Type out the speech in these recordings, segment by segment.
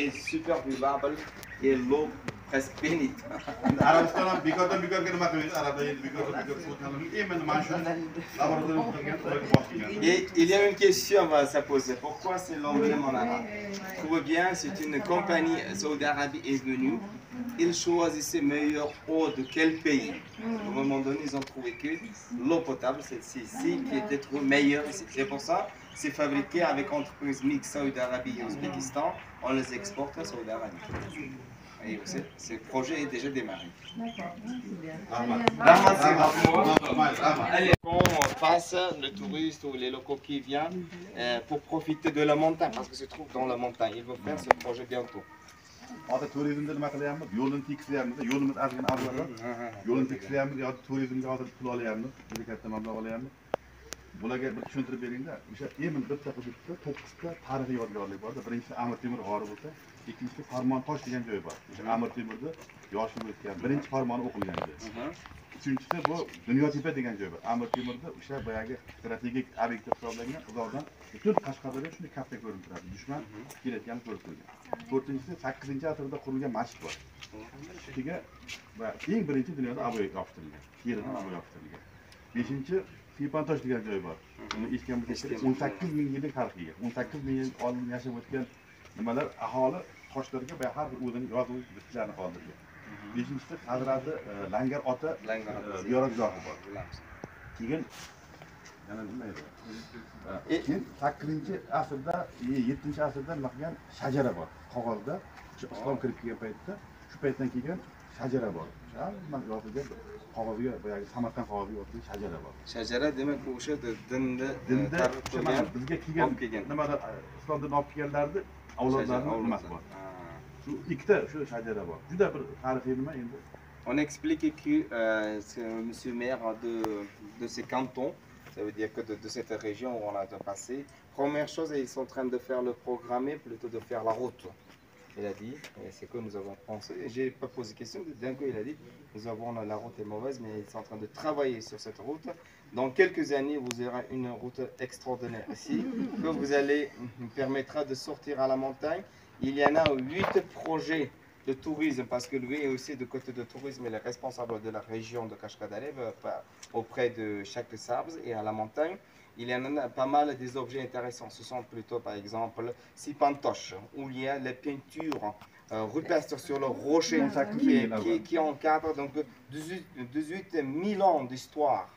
est super vivable et l'eau presque pénite. Arabistan bekordan bekorga nima qilmaydi? Arablar endi bekordan bekor suv tanlamaydi. Endi mana shu laboratoriya qilgan ularga boshlangan. Et il y a une question à se poser. Pourquoi c'est l'emblème en arabe? Trouvez bien, c'est une compagnie Saudi Arabie est venue. Ils choisissaient meilleure eau de quel pays? À un moment donné, ils ont trouvé que l'eau potable, c'est ici qui était trouvée meilleure. C'est pour ça, c'est fabriqué avec entreprise mixte Saudi Arabie et Ouzbékistan. On les exporte à Saudi Arabie. Et ce projet est déjà démarré. Quand on passe, le touriste ou les locaux qui viennent pour profiter de la montagne, parce que se trouve dans la montagne, ils vont faire ce projet bientôt. Hozir turizmda nima qilyapmiz? Yo'lni tekshiryapmiz. Yo'limiz ozgina avvalroq. Yo'lni tekshiryapmiz yoki turizmga hozir pul olyapmiz. Juda katta mablag' olyapmiz. Bularga bir tushuntirib beringda. O'sha emin bitta hududda 9 ta tarixiy yodgorlik bor. Birinchisi Amir Temur g'ori bo'lsa, ikkinchisi Farmontosh degan joy bor. O'sha Amir Temurda yoshlik o'tgan birinchi farmoni o'qilgan joy. Uchinchisi bu Dunyotepa degan joy bor. Amir Temurda o'sha boyagi strategik obyekt hisoblangan uzoqdan butun Qashqadaryo shunday katta ko'rinib turadi. Dushman kelayotganini ko'rib turgan. To'rtinchisi 8-asrda qurilgan masjid bor. Ustiga va eng birinchi dunyoda aboy yopishtirilgan. Yeridan aboy yopishtirilgan. Beshinchi Fipantosh degan joy bor. Uni eshitgan bo'lsangiz 18 ming yillik tarixiga, 18 ming yil oldin yashab o'tgan nimalar aholi toshlarga va har bir o'zining yozuv bitlarini qoldirgan. Beshinchisi Hazrati Langar ota ziyoratgohi bor. Keyin yana nima edi? Keyin 8-asrda, 7-asrda nima qilgan shajara bor. Qog'ozda islom kirib kelgan paytda shu paytdan kelgan shajara bor. Mana yozilgan qog'ozga boyagi Samarqand qog'oziga yozilgan shajara bor. Shajara demak o'sha dinda bizga kelgan nimada islomdan olib kelganlarni avlodlarini nimasi bor. Shu ikkita shu shajara bor. Juda bir tarixiy nima endi. On explique que c'est monsieur maire de ces cantons, ça veut dire que de cette région où on a passé. Première chose, ils sont en train de faire le programme, plutôt de faire la route. Il a dit, c'est que nous avons pensé, j'ai pas posé de question, d'un coup il a dit, nous avons, la route est mauvaise, mais ils sont en train de travailler sur cette route. Dans quelques années, vous aurez une route extraordinaire ici, que vous allez, permettra de sortir à la montagne. Il y en a 8 projets de tourisme, parce que lui est aussi de côté de tourisme, il est responsable de la région de Qashqadarou, auprès de chaque Sabz et à la montagne. Il y en a pas mal des objets intéressants. Ce sont plutôt, par exemple, Sipantosh, où il y a les peintures rupestres sur le rocher qui encadrent donc 18 000 ans d'histoire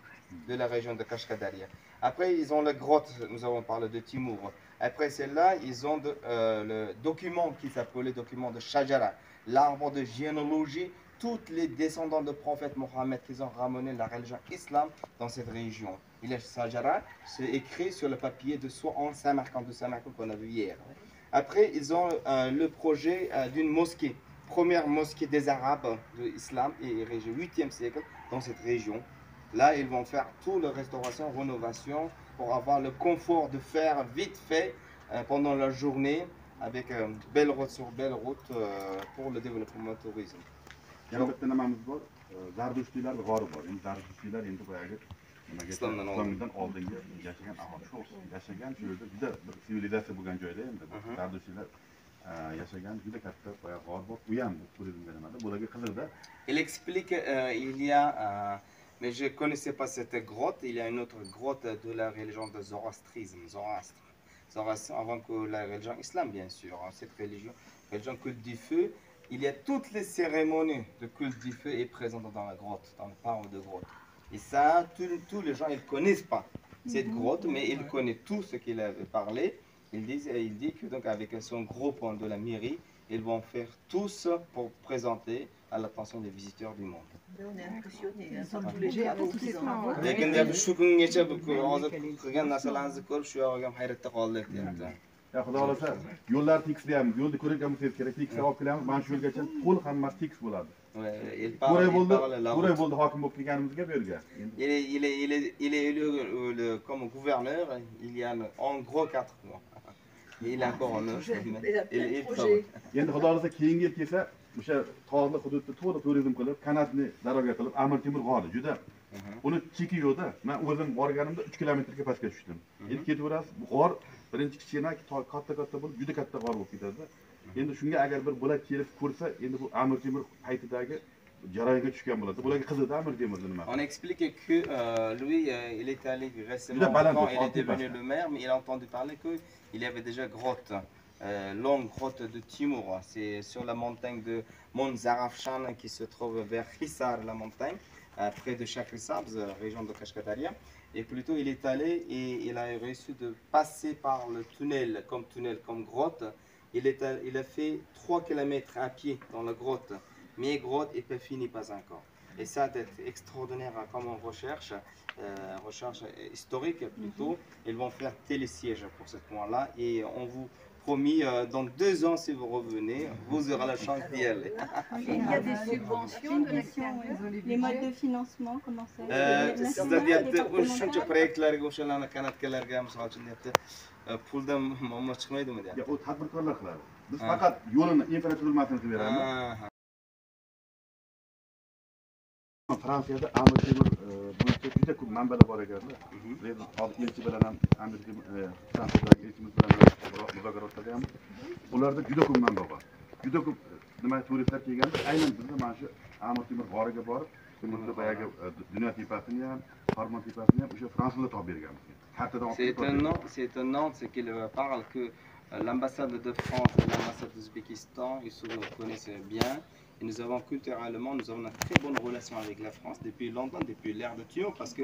de la région de Qashqadarou. Après, ils ont la grotte, nous avons parlé de Timur. Après celle-là, ils ont le document qui s'appelle le document de Shajara, l'arbre de généalogie, tous les descendants de prophète Mohammed qui ont ramené la religion islam dans cette région. Il est Shajara, c'est écrit sur le papier de soie en Samarkand, qu'on a vu hier. Après, ils ont le projet d'une mosquée, première mosquée des Arabes de l'islam et 8e siècle dans cette région. Là, ils vont faire toute la restauration, rénovation pour avoir le confort de faire vite fait pendant la journée avec belle route sur belle route pour le développement du tourisme. Yana bitta nimamiz bor. Zardushtiylar g'ori bor. Endi Zardushtiylar endi boyagi islomdan oldingi yashagan aholi shu yashagan joyda juda bir sivilizatsiya bo'lgan joyda endi Zardushtiylar yashagan juda katta boyagi g'or bor. U ham turizmga nimada bularga qiziqda. Il explique il y a mais je ne connaissais pas cette grotte. Il y a une autre grotte de la religion de Zoroastrisme, Zoroastre, avant que la religion islam, bien sûr. Cette religion culte du feu. Il y a toutes les cérémonies de culte du feu est présentes dans la grotte, dans le parc de grotte. Et ça, tous les gens, ils ne connaissent pas cette grotte, mais ils connaissent tout ce qu'il a parlé. Il dit que donc avec son groupe de la mairie, ils vont faire tous pour présenter à l'attention des visiteurs du monde. On est impressionné, sans tous les gens tous ces temps. Ya xudo xolasa yo'llar tekslayapmiz. Yo'lni ko'rgan bo'lsangiz kerak, tekslab olib kelamiz. Mana shu yo'lgacha to'liq hammasi tekis bo'ladi. To'g'ri bo'ldi hokim bo'lib kelganimizga bu yerga. Il est élu comme gouverneur il y a en gros 4 mois. Il est encore en œuvre. Endi xudo xolasa keyingi yil kelsa, o'sha tog'li hududda to'liq turizm qilib, kanatni daroga qilib, Amir Temur g'ori juda. Uni cheki yo'lda, men o'zim borganimda 3 kilometrga pastga tushdim. Endi ketaverasiz, bu g'or birinchi kichkina, katta bo'lib, juda katta g'or bo'lib ketadi. endi shunga agar bir bo'lak kelib ko'rsa, endi bu Amir Temur paytidagi jarayonga tushgan bo'ladi. Bularga qiziqdi Amir Temurni nima? On explique que lui, il est allé récemment quand il est devenu le maire, mais il a entendu parler qu'il y avait déjà grotte, longue grotte de Timur. C'est sur la montagne de Mont Zarafshan qui se trouve vers Hissar, la montagne, près de Shakrisabz, région de Kashkadaria. Et plutôt, il est allé et il a réussi de passer par le tunnel, comme grotte. Il a fait 3 km à pied dans la grotte, mais grotte n'est pas finie, pas encore. Et ça, c'est extraordinaire comme recherche historique plutôt. Ils vont faire télésiège pour ce point-là et on vous promet, dans 2 ans, si vous revenez, vous aurez la chance d'y aller. Il y a des subventions de Les modes de financement, comment c'est? Shuncha proyektlarga o'shalarni kanatkalarga misol uchun deyapti, puldan muammo chiqmaydimi deyapti. Ya, o tadbirkorlar qiladi. Biz faqat yo'lini, infratuzilmasini qilib beramiz. Fransiyada Amir Temur bo'yicha juda ko'p manbalar bor ekanlar. Elchi bilan ham Amir Temur Fransiyadagi elchimiz bilan muzokara o'tkazganmiz. Ularda juda ko'p manba bor. Juda ko'p nima turistlar kelganda aynan bizda mana shu Amir Temur g'origa borib, Temurda boyagi dunyo tepasini ham, Farmon tepasini ham o'sha fransuzlar topib berganmiz. C'est étonnant, c'est qu'il parle que l'ambassade de France et l'ambassade d'Ouzbékistan, ils se connaissent bien. Et nous avons culturellement, nous avons une très bonne relation avec la France depuis longtemps, depuis l'ère de Timur, parce que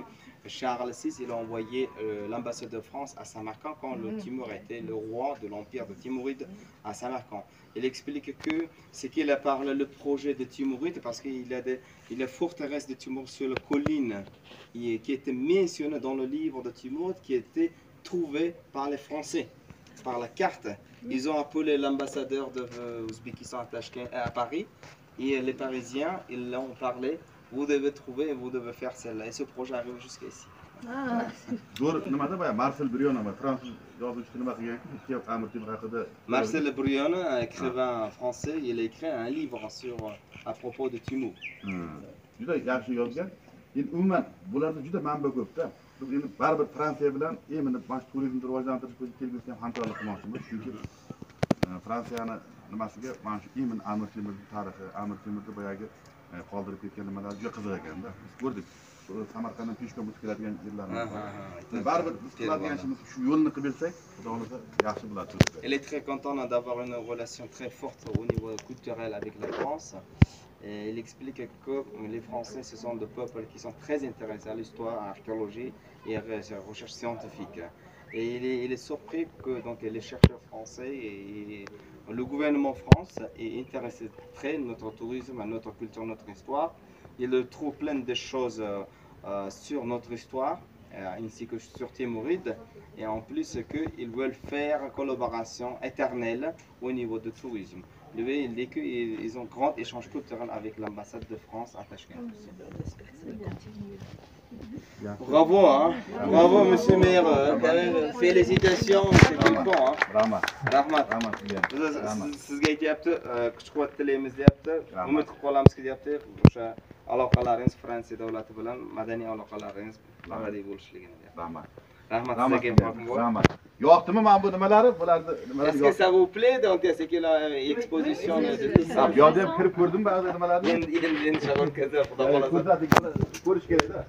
Charles VI, il a envoyé l'ambassade de France à Samarcande quand le Timur était le roi de l'empire de Timuride à Samarcande. Il explique que ce qu'il a parlé le projet de Timuride, parce qu'il y a des forteresses de Timur sur la colline qui étaient mentionnées dans le livre de Timur, qui étaient trouvées par les Français, par la carte. Ils ont appelé l'ambassadeur de l'Ouzbékistan à Paris. Et les Parisiens, ils l'ont parlé, vous devez trouver, vous devez faire celle-là. Et ce projet arrive jusqu'ici. Marcel Brionne, écrivain français, il a écrit un livre à propos de Timur. Baribir Fransiya bilan endi mana turizmni rivojlantirish bo'yicha kelgusida ham hamkorlik qilmoqchimiz. Chunki Fransiyani nimasiga mana shu Amir Temurning tarixi, Amir Temurda boyagi qoldirib ketgan nimalar juda qiziq ekanda. Biz ko'rdik. Samarqanddan peshkom o'tib keladigan yerlarni. Baribir biz qiladigan ishimiz shu yo'lni qilib bersak, xudo xolasa yaxshi bo'ladi. Elle est très contente d'avoir une relation très forte au niveau culturel avec la France. Et il explique que les Français, ce sont des peuples qui sont très intéressés à l'histoire, à l'archéologie et à la recherche scientifique. Et il est surpris que donc, les chercheurs français et le gouvernement France est intéressé très à notre tourisme, à notre culture, notre histoire. Il trouve plein de choses sur notre histoire, ainsi que sur Timuride. Et en plus qu'ils veulent faire une collaboration éternelle au niveau du tourisme. Lui, il dit qu'ils ont un grand échange culturel avec l'ambassade de France à Tashkent. Bravo, hein? Bravo, monsieur le maire. Félicitations, c'est tout bon. Hein? Rahmat. Sizga aytyapti, kuch-quvvat tilaymiz deyapti. Umid qilib qolamizki deyapti, o'sha aloqalaringiz Fransiya davlati bilan madaniy aloqalaringiz abadiy bo'lishligini deyapti. Rahmat sizga. Rahmat. Yoqdimi mana bu nimalari? Bularni nimalar Est-ce que ça vous plaît donc c'est qu'il a une exposition de tout ça? Bu yerda ham kirib ko'rdim ba'zi nimalarni. Endi shag'al kaza xudo xolasa. Ko'rish kerak-da.